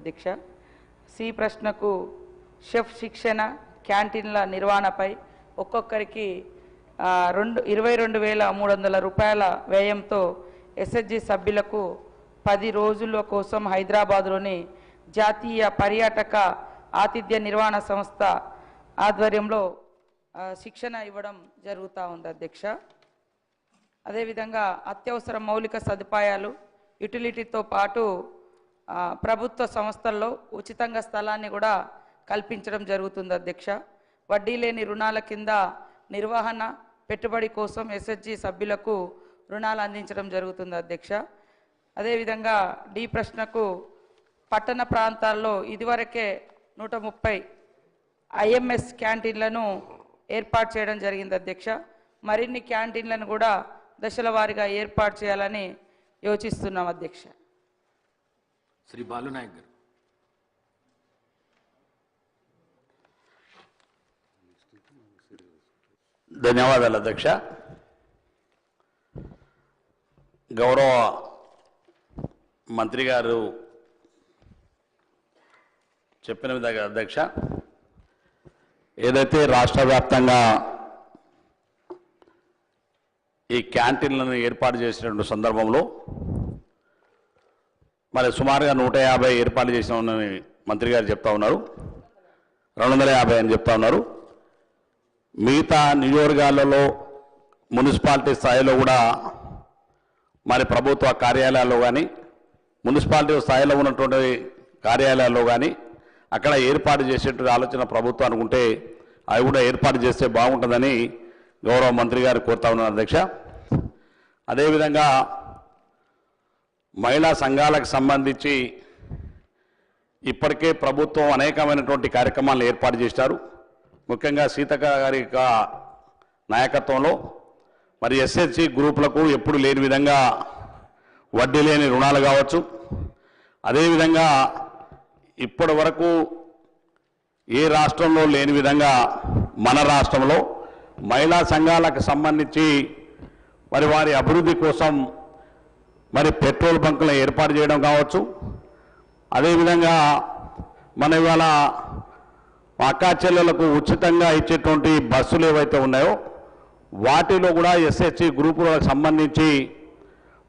అధ్యక్ష సి ప్రశ్నకు షెఫ్ శిక్షణ క్యాంటీన్ల నిర్వహణపై ఒక్కొక్కరికి 22,300 రూపాయల వ్యయంతో ఎస్ఎస్జి సభ్యులకు 10 రోజుల కోసం హైదరాబాద్లోని జాతీయ పర్యాటక ఆతిథ్య నిర్వహణ సంస్థ ఆధ్వర్యంలో శిక్షణ ఇవ్వడం జరుగుతూ ఉంది అధ్యక్ష. అదేవిధంగా అత్యవసర మౌలిక సదుపాయాలు యుటిలిటీతో పాటు ప్రభుత్వ సంస్థల్లో ఉచితంగా స్థలాన్ని కూడా కల్పించడం జరుగుతుంది అధ్యక్ష. వడ్డీ లేని రుణాల కింద నిర్వహణ పెట్టుబడి కోసం ఎస్ఎస్జి సభ్యులకు రుణాలు అందించడం జరుగుతుంది అధ్యక్ష. అదేవిధంగా డి ప్రశ్నకు పట్టణ ప్రాంతాల్లో ఇదివరకే 130 ఐఎంఎస్ క్యాంటీన్లను ఏర్పాటు చేయడం జరిగింది అధ్యక్ష. మరిన్ని క్యాంటీన్లను కూడా దశల వారీగా ఏర్పాటు చేయాలని యోచిస్తున్నాం అధ్యక్ష. శ్రీ బాలు నాయక్ గారు. ధన్యవాదాలు అధ్యక్ష. గౌరవ మంత్రి గారు చెప్పిన విధంగా అధ్యక్ష, ఏదైతే రాష్ట్ర వ్యాప్తంగా ఈ క్యాంటీన్లను ఏర్పాటు చేసినటువంటి సందర్భంలో మరి సుమారుగా 150 ఏర్పాటు చేసినామని మంత్రి గారు చెప్తా ఉన్నారు, 250 అని చెప్తా ఉన్నారు. మిగతా నియోజకవర్గాలలో మున్సిపాలిటీ స్థాయిలో కూడా మరి ప్రభుత్వ కార్యాలయాల్లో కానీ మున్సిపాలిటీ స్థాయిలో ఉన్నటువంటి కార్యాలయాల్లో కానీ అక్కడ ఏర్పాటు చేసేటువంటి ఆలోచన ప్రభుత్వం అనుకుంటే అవి కూడా ఏర్పాటు చేస్తే బాగుంటుందని గౌరవ మంత్రి గారు కోరుతా ఉన్నారు అధ్యక్ష. అదేవిధంగా మహిళా సంఘాలకు సంబంధించి ఇప్పటికే ప్రభుత్వం అనేకమైనటువంటి కార్యక్రమాలను ఏర్పాటు చేశారు. ముఖ్యంగా సీతక్క గారి నాయకత్వంలో మరి ఎస్ఎస్జి గ్రూపులకు ఎప్పుడు లేని విధంగా వడ్డీ లేని రుణాలు కావచ్చు, అదేవిధంగా ఇప్పటి వరకు ఏ రాష్ట్రంలో లేని విధంగా మన రాష్ట్రంలో మహిళా సంఘాలకు సంబంధించి మరి వారి అభివృద్ధి కోసం మరి పెట్రోల్ బంకులను ఏర్పాటు చేయడం కావచ్చు, అదేవిధంగా మన ఇవాళ అక్కా చెల్లెలకు ఉచితంగా ఇచ్చేటువంటి బస్సులు ఏవైతే ఉన్నాయో వాటిలో కూడా ఎస్ఎస్జి గ్రూపులకు సంబంధించి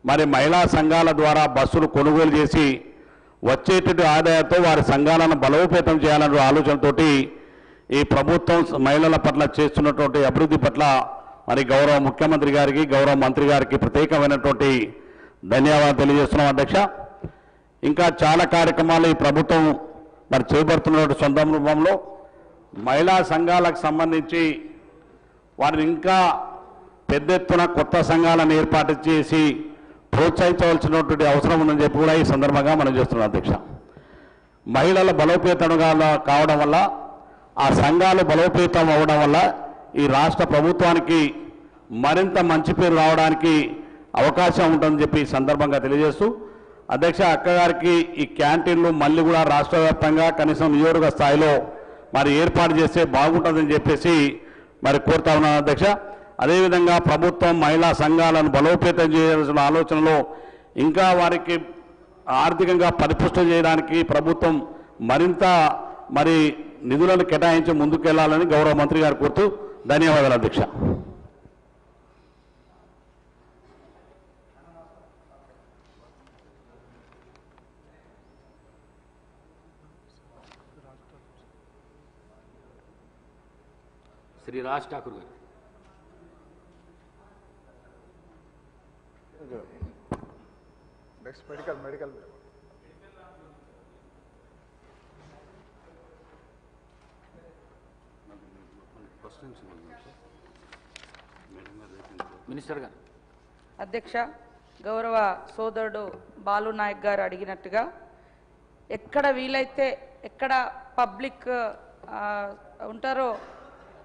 మరి మహిళా సంఘాల ద్వారా బస్సులు కొనుగోలు చేసి వచ్చేటువంటి ఆదాయంతో వారి సంఘాలను బలోపేతం చేయాలనే ఆలోచనతోటి ఈ ప్రభుత్వం మహిళల పట్ల చేస్తున్నటువంటి అభివృద్ధి పట్ల మరి గౌరవ ముఖ్యమంత్రి గారికి గౌరవ మంత్రి గారికి ప్రత్యేకమైనటువంటి ధన్యవాదాలు తెలియజేస్తున్నాం అధ్యక్ష. ఇంకా చాలా కార్యక్రమాలు ఈ ప్రభుత్వం మరి చేపడుతున్న సందర్భంలో మహిళా సంఘాలకు సంబంధించి వారిని ఇంకా పెద్ద ఎత్తున కొత్త సంఘాలను ఏర్పాటు చేసి ప్రోత్సహించవలసినటువంటి అవసరం ఉందని చెప్పి కూడా ఈ సందర్భంగా మనం చేస్తున్నాం అధ్యక్ష. మహిళల బలోపేతంగా కావడం వల్ల ఆ సంఘాలు బలోపేతం అవ్వడం వల్ల ఈ రాష్ట్ర ప్రభుత్వానికి మరింత మంచి పేరు రావడానికి అవకాశం ఉంటుందని చెప్పి ఈ సందర్భంగా తెలియజేస్తూ అధ్యక్ష, అక్కగారికి ఈ క్యాంటీన్లు మళ్ళీ కూడా రాష్ట్ర వ్యాప్తంగా కనీసం నియోజక స్థాయిలో మరి ఏర్పాటు చేస్తే బాగుంటుందని చెప్పేసి మరి కోరుతా ఉన్నాను అధ్యక్ష. అదేవిధంగా ప్రభుత్వం మహిళా సంఘాలను బలోపేతం చేయాల్సిన ఆలోచనలో ఇంకా వారికి ఆర్థికంగా పరిపుష్టం చేయడానికి ప్రభుత్వం మరింత మరి నిధులను కేటాయించి ముందుకెళ్లాలని గౌరవ మంత్రి గారు కోరుతూ ధన్యవాదాలు అధ్యక్ష. శ్రీ రాజ్ ఠాకూర్ గారు. నెక్స్ట్ మెడికల్ మినిస్టర్ గారు. అధ్యక్ష, గౌరవ సోదరుడు బాలు నాయక్ గారు అడిగినట్టుగా ఎక్కడ వీలైతే ఎక్కడ పబ్లిక్ ఉంటారో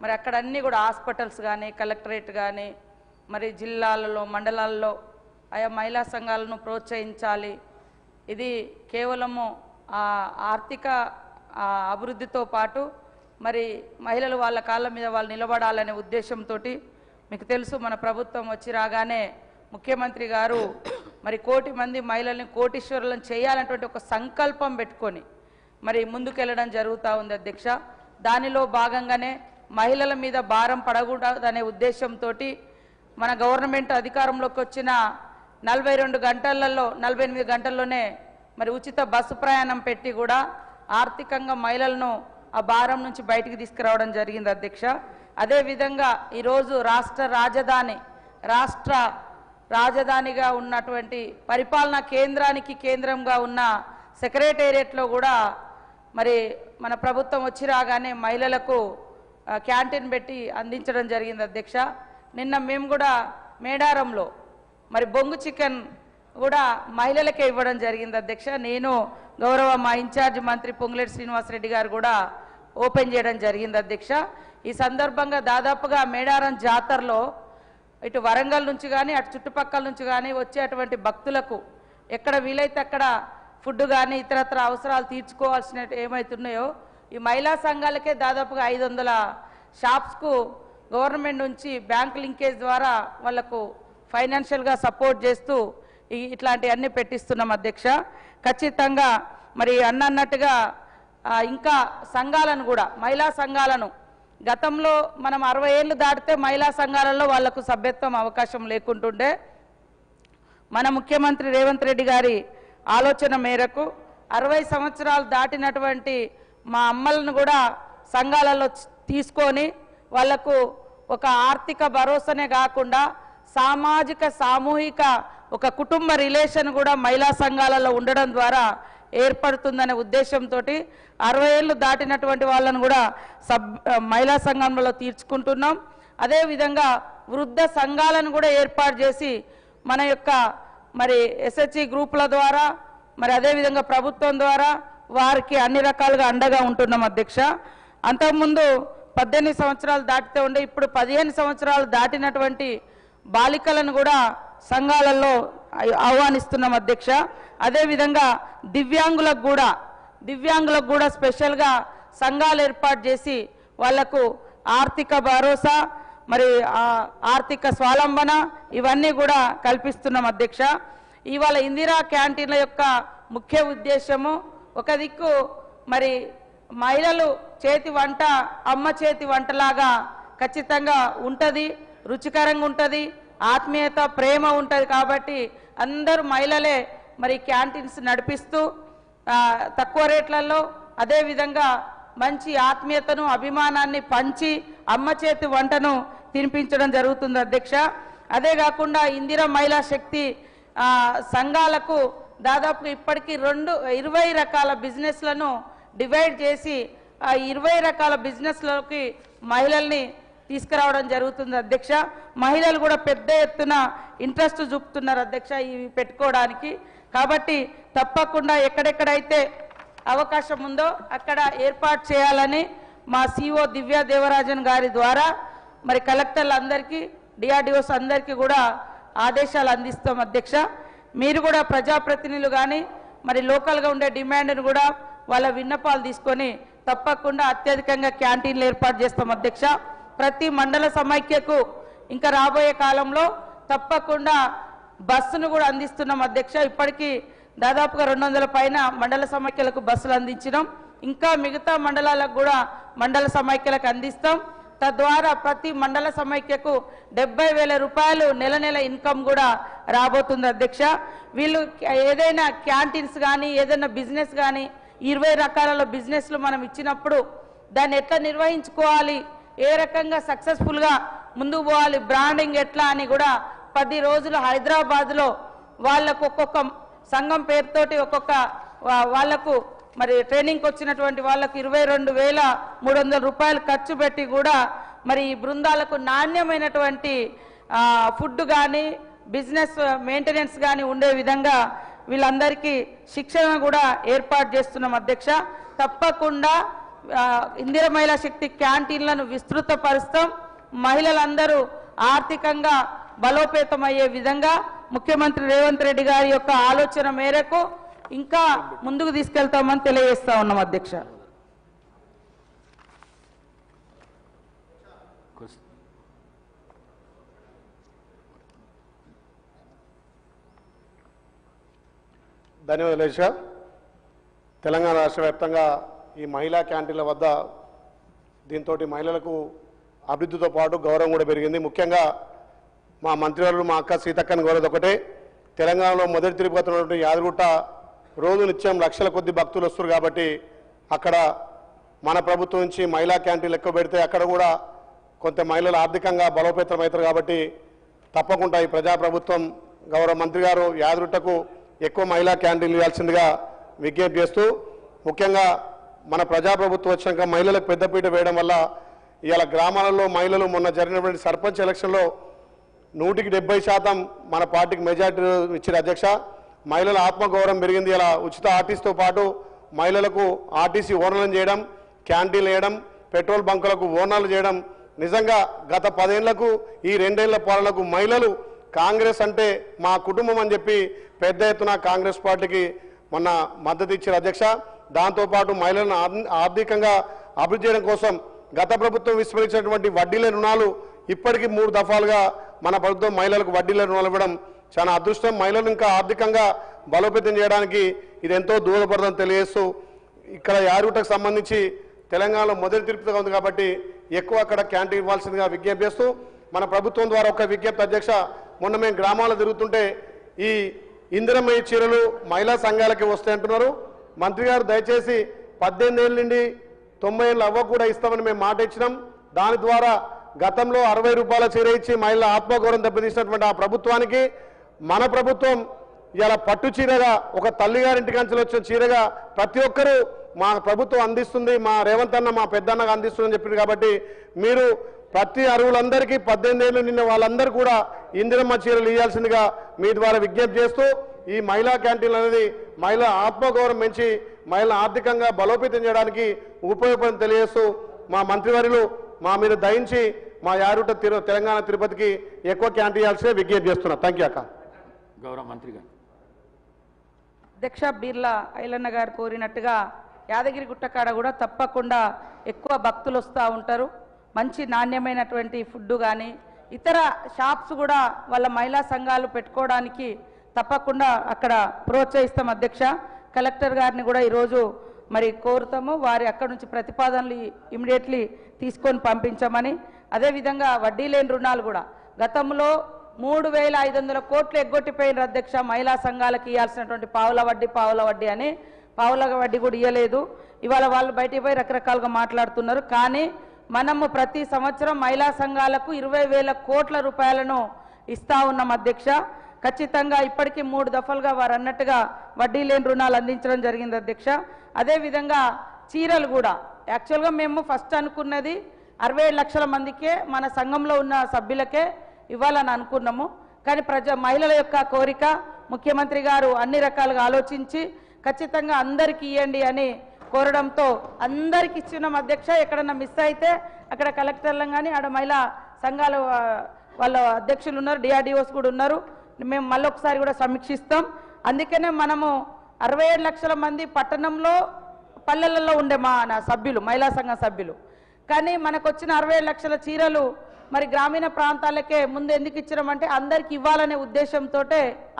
మరి అక్కడ అన్నీ కూడా హాస్పిటల్స్ కానీ కలెక్టరేట్ కానీ మరి జిల్లాలలో మండలాల్లో ఆయా మహిళా సంఘాలను ప్రోత్సహించాలి. ఇది కేవలము ఆర్థిక అభివృద్ధితో పాటు మరి మహిళలు వాళ్ళ కాళ్ళ మీద వాళ్ళు నిలబడాలనే ఉద్దేశంతో మీకు తెలుసు మన ప్రభుత్వం వచ్చి రాగానే ముఖ్యమంత్రి గారు మరి 1,00,00,000 మంది మహిళల్ని కోటీశ్వరులను చేయాలనేటువంటి ఒక సంకల్పం పెట్టుకొని మరి ముందుకెళ్లడం జరుగుతూ ఉంది అధ్యక్ష. దానిలో భాగంగానే మహిళల మీద భారం పడకూడదనే ఉద్దేశంతో మన గవర్నమెంట్ అధికారంలోకి వచ్చిన 42 గంటలలో 48 గంటల్లోనే మరి ఉచిత బస్సు ప్రయాణం పెట్టి కూడా ఆర్థికంగా మహిళలను ఆ భారం నుంచి బయటికి తీసుకురావడం జరిగింది అధ్యక్ష. అదేవిధంగా ఈరోజు రాష్ట్ర రాజధానిగా ఉన్నటువంటి పరిపాలనా కేంద్రంగా ఉన్న సెక్రటేరియట్లో కూడా మరి మన ప్రభుత్వం వచ్చి రాగానే మహిళలకు క్యాంటీన్ పెట్టి అందించడం జరిగింది అధ్యక్ష. నిన్న మేము కూడా మేడారంలో మరి బొంగు చికెన్ కూడా మహిళలకే ఇవ్వడం జరిగింది అధ్యక్ష. నేను గౌరవ మా ఇన్ఛార్జ్ మంత్రి పొంగులేటి శ్రీనివాసరెడ్డి గారు కూడా ఓపెన్ చేయడం జరిగింది అధ్యక్ష. ఈ సందర్భంగా దాదాపుగా మేడారం జాతరలో ఇటు వరంగల్ నుంచి కానీ అటు చుట్టుపక్కల నుంచి కానీ వచ్చేటువంటి భక్తులకు ఎక్కడ వీలైతే అక్కడ ఫుడ్ కానీ ఇతరత్ర అవసరాలు తీర్చుకోవాల్సిన ఏమవుతున్నాయో ఈ మహిళా సంఘాలకే దాదాపుగా 500 షాప్స్కు గవర్నమెంట్ నుంచి బ్యాంక్ లింకేజ్ ద్వారా వాళ్లకు ఫైనాన్షియల్గా సపోర్ట్ చేస్తూ ఇట్లాంటివన్నీ పెట్టిస్తున్నాం అధ్యక్ష. ఖచ్చితంగా మరి అన్నట్టుగా ఇంకా సంఘాలను కూడా మహిళా సంఘాలను గతంలో మనం 60 ఏళ్ళు దాటితే మహిళా సంఘాలలో వాళ్లకు సభ్యత్వం అవకాశం లేకుంటుండే మన ముఖ్యమంత్రి రేవంత్ రెడ్డి గారి ఆలోచన మేరకు 60 సంవత్సరాలు దాటినటువంటి మా అమ్మలను కూడా సంఘాలలో తీసుకొని వాళ్లకు ఒక ఆర్థిక భరోసానే కాకుండా సామూహిక ఒక కుటుంబ రిలేషన్ కూడా మహిళా సంఘాలలో ఉండడం ద్వారా ఏర్పడుతుందనే ఉద్దేశంతో 60 ఏళ్ళు దాటినటువంటి వాళ్ళను కూడా మహిళా సంఘంలో తీర్చుకుంటున్నాం. అదేవిధంగా వృద్ధ సంఘాలను కూడా ఏర్పాటు చేసి మన యొక్క మరి ఎస్హెచ్జి గ్రూపుల ద్వారా మరి అదేవిధంగా ప్రభుత్వం ద్వారా వారికి అన్ని రకాలుగా అండగా ఉంటున్నాం అధ్యక్ష. అంతకుముందు 18 సంవత్సరాలు దాటితే ఉండే ఇప్పుడు 15 సంవత్సరాలు దాటినటువంటి బాలికలను కూడా సంఘాలలో ఆహ్వానిస్తున్నాం అధ్యక్ష. అదేవిధంగా దివ్యాంగులకు కూడా స్పెషల్గా సంఘాలు ఏర్పాటు చేసి వాళ్లకు ఆర్థిక భరోసా మరి ఆర్థిక స్వావలంబన ఇవన్నీ కూడా కల్పిస్తున్నాం అధ్యక్ష. ఇవాళ ఇందిరా క్యాంటీన్ల యొక్క ముఖ్య ఉద్దేశము ఒక దిక్కు మరి మహిళలు చేతి వంట అమ్మ చేతి వంటలాగా ఖచ్చితంగా ఉంటుంది, రుచికరంగా ఉంటుంది, ఆత్మీయత ప్రేమ ఉంటుంది. కాబట్టి అందరూ మహిళలే మరి క్యాంటీన్స్ నడిపిస్తూ తక్కువ రేట్లలో అదేవిధంగా మంచి ఆత్మీయతను అభిమానాన్ని పంచి అమ్మ చేతి వంటను తినిపించడం జరుగుతుంది అధ్యక్ష. అదే కాకుండా ఇందిరా మహిళా శక్తి సంఘాలకు దాదాపు ఇప్పటికీ 20 రకాల బిజినెస్లను డివైడ్ చేసి ఆ 20 రకాల బిజినెస్లకి మహిళల్ని తీసుకురావడం జరుగుతుంది అధ్యక్ష. మహిళలు కూడా పెద్ద ఎత్తున ఇంట్రెస్ట్ చూపుతున్నారు అధ్యక్ష ఇవి పెట్టుకోవడానికి. కాబట్టి తప్పకుండా ఎక్కడెక్కడైతే అవకాశం ఉందో అక్కడ ఏర్పాటు చేయాలని మా సిఓ దివ్యా దేవరాజన్ గారి ద్వారా మరి కలెక్టర్లందరికీ డిఆర్డిఓస్ అందరికీ కూడా ఆదేశాలు అందిస్తాం అధ్యక్ష. మీరు కూడా ప్రజాప్రతినిధులు కానీ మరి లోకల్గా ఉండే డిమాండ్ను కూడా వాళ్ళ విన్నపాలు తీసుకొని తప్పకుండా అత్యధికంగా క్యాంటీన్లు ఏర్పాటు చేస్తాం అధ్యక్ష. ప్రతి మండల సమైక్యకు ఇంకా రాబోయే కాలంలో తప్పకుండా బస్సును కూడా అందిస్తున్నాం అధ్యక్ష. ఇప్పటికీ దాదాపుగా 200 పైన మండల సమైక్యలకు బస్సులు అందించినాం. ఇంకా మిగతా మండలాలకు కూడా మండల సమైక్యలకు అందిస్తాం. తద్వారా ప్రతి మండల సమైక్యకు 70,000 రూపాయలు నెల ఇన్కమ్ కూడా రాబోతుంది అధ్యక్ష. వీళ్ళు ఏదైనా క్యాంటీన్స్ కానీ ఏదైనా బిజినెస్ కానీ 20 రకాల బిజినెస్లు మనం ఇచ్చినప్పుడు దాన్ని ఎట్లా నిర్వహించుకోవాలి, ఏ రకంగా సక్సెస్ఫుల్గా ముందుకు పోవాలి, బ్రాండింగ్ ఎట్లా అని కూడా 10 రోజులు హైదరాబాద్లో వాళ్ళకు ఒక్కొక్క సంఘం పేరుతోటి ఒక్కొక్క వాళ్లకు మరి ట్రైనింగ్కి వచ్చినటువంటి వాళ్ళకు 22,300 రూపాయలు ఖర్చు పెట్టి కూడా మరి ఈ బృందాలకు నాణ్యమైనటువంటి ఫుడ్ కానీ బిజినెస్ మెయింటెనెన్స్ కానీ ఉండే విధంగా వీళ్ళందరికీ శిక్షణ కూడా ఏర్పాటు చేస్తున్నాం అధ్యక్ష. తప్పకుండా ఇందిరా మహిళా శక్తి క్యాంటీన్లను విస్తృతపరుస్తాం. మహిళలందరూ ఆర్థికంగా బలోపేతమయ్యే విధంగా ముఖ్యమంత్రి రేవంత్ రెడ్డి గారి యొక్క ఆలోచన మేరకు ఇంకా ముందుకు తీసుకెళ్తామని తెలియజేస్తా ఉన్నాం అధ్యక్ష. ధన్యవాదాలు. తెలంగాణ రాష్ట్ర వ్యాప్తంగా ఈ మహిళా క్యాంటీన్ల వద్ద దీంతో మహిళలకు అభివృద్ధితో పాటు గౌరవం కూడా పెరిగింది. ముఖ్యంగా మా మంత్రివర్యులు మా అక్క సీతక్కని కోరేది ఒకటే, తెలంగాణలో మొదటి తిరుపతి ఉన్నటువంటి యాదగిరిగుట్ట రోజు నిత్యం లక్షల కొద్ది భక్తులు వస్తారు కాబట్టి అక్కడ మన ప్రభుత్వం నుంచి మహిళా క్యాంటీన్లు ఎక్కువ పెడితే అక్కడ కూడా కొంత మహిళలు ఆర్థికంగా బలోపేతం అవుతారు కాబట్టి తప్పకుండా ఈ ప్రజాప్రభుత్వం గౌరవ మంత్రి గారు యాదగిరిగుట్టకు ఎక్కువ మహిళా క్యాంటీన్లు ఇవ్వాల్సిందిగా విజ్ఞప్తి చేస్తూ, ముఖ్యంగా మన ప్రజాప్రభుత్వం వచ్చినాక మహిళలకు పెద్దపీట వేయడం వల్ల ఇవాళ గ్రామాలలో మహిళలు మొన్న జరిగినటువంటి సర్పంచ్ ఎలక్షన్లో 100% మన పార్టీకి మెజార్టీ ఇచ్చిన అధ్యక్ష. మహిళల ఆత్మగౌరవం పెరిగింది. ఇలా ఉచిత ఆర్టీసీతో పాటు మహిళలకు ఆర్టీసీ ఓనర్లను చేయడం, క్యాంటీన్లు వేయడం, పెట్రోల్ బంకులకు ఓనర్లు చేయడం, నిజంగా గత 10 ఏళ్లకు ఈ 2 ఏళ్ల పాలనకు మహిళలు కాంగ్రెస్ అంటే మా కుటుంబం అని చెప్పి పెద్ద ఎత్తున కాంగ్రెస్ పార్టీకి మొన్న మద్దతు ఇచ్చిన అధ్యక్ష. దాంతోపాటు మహిళలను ఆర్థికంగా అభివృద్ధి చేయడం కోసం గత ప్రభుత్వం విస్మరించినటువంటి వడ్డీల రుణాలు ఇప్పటికీ 3 దఫాలుగా మన ప్రభుత్వం మహిళలకు వడ్డీల రుణాలు ఇవ్వడం చాలా అదృష్టం. మహిళలను ఇంకా ఆర్థికంగా బలోపేతం చేయడానికి ఇది ఎంతో దోహదపడుతుందని తెలియజేస్తూ, ఇక్కడ యాదగిరిగుట్టకు సంబంధించి తెలంగాణలో మొదటి తిరుపతిగా ఉంది కాబట్టి ఎక్కువ అక్కడ క్యాంటీన్ ఇవ్వాల్సిందిగా విజ్ఞప్తి చేస్తూ, మన ప్రభుత్వం ద్వారా ఒక విజ్ఞప్తి అధ్యక్ష. మొన్న మేము గ్రామాల్లో తిరుగుతుంటే ఈ ఇందిరమయ్య చీరలు మహిళా సంఘాలకి వస్తాయంటున్నారు. మంత్రి గారు దయచేసి 18 ఏళ్ళ నుండి 90 ఏళ్ళు అవ్వ కూడా ఇస్తామని మేము మాట ఇచ్చినాం. దాని ద్వారా గతంలో 60 రూపాయల చీర ఇచ్చి మహిళల ఆత్మగౌరవం దెబ్బతీసినటువంటి ఆ ప్రభుత్వానికి మన ప్రభుత్వం ఇలా పట్టు చీరగా, ఒక తల్లిగారింటికి అంచెలు వచ్చిన చీరగా ప్రతి ఒక్కరూ మా ప్రభుత్వం అందిస్తుంది, మా రేవంత్ అన్న మా పెద్దన్నగా అందిస్తుందని చెప్పింది. కాబట్టి మీరు ప్రతి అరువులందరికీ 18 ఏళ్ళు నిన్న వాళ్ళందరూ కూడా ఇందిరమ్మ చీరలు ఇవ్వాల్సిందిగా మీ ద్వారా విజ్ఞప్తి చేస్తూ, ఈ మహిళా క్యాంటీన్లు అనేది మహిళల ఆత్మగౌరవం పెంచి మహిళల ఆర్థికంగా బలోపేతం చేయడానికి ఉపయోగపడని తెలియజేస్తూ, మా మంత్రివర్యులు మా మీద దయించి మా యాదగిరిగుట్ట తెలంగాణ తిరుపతికి ఎక్కువ క్యాంటీన్ ఇవ్వాల్సిన విజ్ఞప్తి చేస్తున్నా. థ్యాంక్ యూ అక్క. గౌరవ మంత్రి గారు. అధ్యక్ష బిర్లా ఐలన్న గారు కోరినట్టుగా యాదగిరిగుట్ట కాడ కూడా తప్పకుండా ఎక్కువ భక్తులు వస్తూ ఉంటారు. మంచి నాణ్యమైనటువంటి ఫుడ్ కానీ ఇతర షాప్స్ కూడా వాళ్ళ మహిళా సంఘాలు పెట్టుకోవడానికి తప్పకుండా అక్కడ ప్రోత్సహిస్తాం అధ్యక్ష. కలెక్టర్ గారిని కూడా ఈరోజు మరి కోరుతాము, వారి అక్కడ నుంచి ప్రతిపాదనలు ఇమీడియట్లీ తీసుకొని పంపించమని. అదేవిధంగా వడ్డీ లేని రుణాలు కూడా గతంలో 3,500 కోట్లు ఎగ్గొట్టిపోయిన అధ్యక్ష మహిళా సంఘాలకు ఇవ్వాల్సినటువంటి పావుల వడ్డీ అని పావుల వడ్డీ కూడా ఇవ్వలేదు. ఇవాళ వాళ్ళు బయటికి పోయి రకరకాలుగా మాట్లాడుతున్నారు. కానీ మనము ప్రతి సంవత్సరం మహిళా సంఘాలకు 20,000 కోట్ల రూపాయలను ఇస్తా ఉన్నాం అధ్యక్ష. ఖచ్చితంగా ఇప్పటికీ 3 దఫలుగా వారు అన్నట్టుగా వడ్డీ లేని రుణాలు అందించడం జరిగింది అధ్యక్ష. అదేవిధంగా చీరలు కూడా యాక్చువల్గా మేము ఫస్ట్ అనుకున్నది 67 లక్షల మందికే మన సంఘంలో ఉన్న సభ్యులకే ఇవ్వాలని అనుకున్నాము. కానీ మహిళల యొక్క కోరిక ముఖ్యమంత్రి గారు అన్ని రకాలుగా ఆలోచించి ఖచ్చితంగా అందరికీ ఇవ్వండి అని కోరడంతో అందరికి ఇచ్చినాం అధ్యక్ష. ఎక్కడన్నా మిస్ అయితే అక్కడ కలెక్టర్లను కానీ ఆడ మహిళా సంఘాల వాళ్ళ అధ్యక్షులు ఉన్నారు, డిఆర్డిఓస్ కూడా ఉన్నారు. మేము మళ్ళీ ఒకసారి కూడా సమీక్షిస్తాం. అందుకనే మనము 67 లక్షల మంది పట్టణంలో పల్లెలలో ఉండే నా సభ్యులు మహిళా సంఘ సభ్యులు. కానీ మనకు వచ్చిన 67 లక్షల చీరలు మరి గ్రామీణ ప్రాంతాలకే ముందు ఎందుకు ఇచ్చడమంటే అందరికి ఇవ్వాలనే ఉద్దేశంతో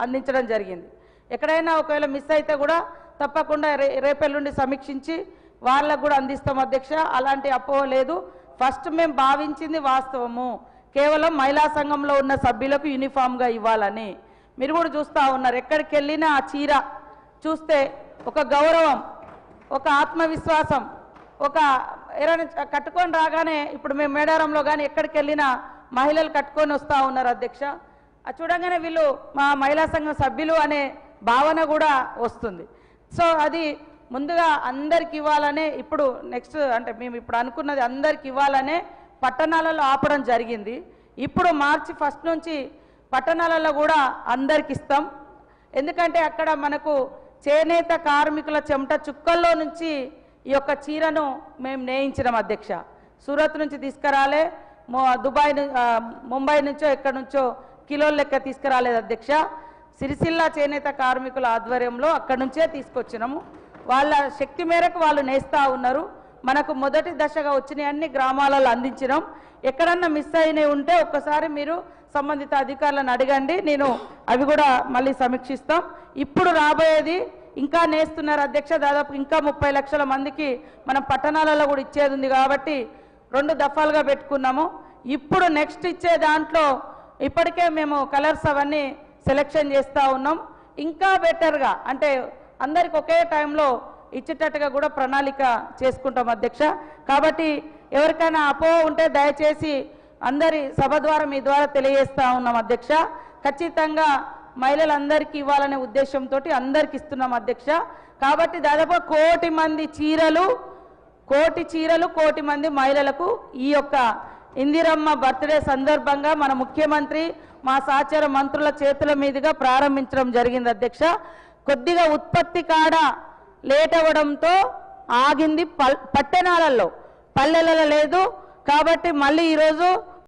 అందించడం జరిగింది. ఎక్కడైనా ఒకవేళ మిస్ అయితే కూడా తప్పకుండా రేపెల్లుండి సమీక్షించి వాళ్ళకు కూడా అందిస్తాం అధ్యక్ష. అలాంటి అపోహ లేదు. ఫస్ట్ మేము భావించింది వాస్తవము, కేవలం మహిళా సంఘంలో ఉన్న సభ్యులకు యూనిఫామ్గా ఇవ్వాలని. మీరు కూడా చూస్తూ ఉన్నారు, ఎక్కడికి వెళ్ళినా ఆ చీర చూస్తే ఒక గౌరవం, ఒక ఆత్మవిశ్వాసం, ఒక ఎవరైనా కట్టుకొని రాగానే ఇప్పుడు మేము మేడారంలో కానీ ఎక్కడికి వెళ్ళినా మహిళలు కట్టుకొని వస్తూ ఉన్నారు అధ్యక్ష. అది చూడగానే వీళ్ళు మా మహిళా సంఘం సభ్యులు అనే భావన కూడా వస్తుంది. సో అది ముందుగా అందరికి ఇవ్వాలనే ఇప్పుడు నెక్స్ట్ అంటే మేము ఇప్పుడు అనుకున్నది అందరికి ఇవ్వాలనే పట్టణాలలో ఆపడం జరిగింది. ఇప్పుడు మార్చి 1 నుంచి పట్టణాలలో కూడా అందరికి ఇస్తాం. ఎందుకంటే అక్కడ మనకు చేనేత కార్మికుల చెమట చుక్కల్లో నుంచి ఈ యొక్క చీరను మేము నేయించినాం అధ్యక్ష. సూరత్ నుంచి తీసుకురాలే, దుబాయ్ ముంబై నుంచో ఎక్కడి నుంచో కిలోల లెక్క తీసుకురాలేదు అధ్యక్ష. సిరిసిల్ల చేనేత కార్మికుల ఆధ్వర్యంలో అక్కడి నుంచే తీసుకొచ్చినాము. వాళ్ళ శక్తి మేరకు వాళ్ళు నేస్తూ ఉన్నారు. మనకు మొదటి దశగా వచ్చిన అన్ని గ్రామాలలో అందించినాం. ఎక్కడన్నా మిస్ అయినవి ఉంటే ఒక్కసారి మీరు సంబంధిత అధికారులను అడగండి, నేను అవి కూడా మళ్ళీ సమీక్షిస్తాం. ఇప్పుడు రాబోయేది ఇంకా నేస్తున్నారు అధ్యక్ష. దాదాపు ఇంకా 30 లక్షల మందికి మనం పట్టణాలలో కూడా ఇచ్చేది ఉంది కాబట్టి 2 దఫాలుగా పెట్టుకున్నాము. ఇప్పుడు నెక్స్ట్ ఇచ్చే దాంట్లో ఇప్పటికే మేము కలర్స్ అవన్నీ సెలెక్షన్ చేస్తూ ఉన్నాం. ఇంకా బెటర్గా అంటే అందరికి ఒకే టైంలో ఇచ్చేటట్టుగా కూడా ప్రణాళిక చేసుకుంటాం అధ్యక్ష. కాబట్టి ఎవరికైనా అపోహ ఉంటే దయచేసి అందరి సభ ద్వారా మీ ద్వారా తెలియజేస్తూ ఉన్నాం అధ్యక్ష. ఖచ్చితంగా మహిళలందరికీ ఇవ్వాలనే ఉద్దేశంతో అందరికి ఇస్తున్నాం అధ్యక్ష. కాబట్టి దాదాపు 1 కోటి మంది చీరలు 1 కోటి మంది మహిళలకు ఈ యొక్క ఇందిరమ్మ బర్త్డే సందర్భంగా మన ముఖ్యమంత్రి మా సహచర మంత్రుల చేతుల మీదుగా ప్రారంభించడం జరిగింది అధ్యక్ష. కొద్దిగా ఉత్పత్తి కాడ లేట్ అవ్వడంతో ఆగింది, పట్టణాలలో పల్లెలలో లేదు. కాబట్టి మళ్ళీ ఈరోజు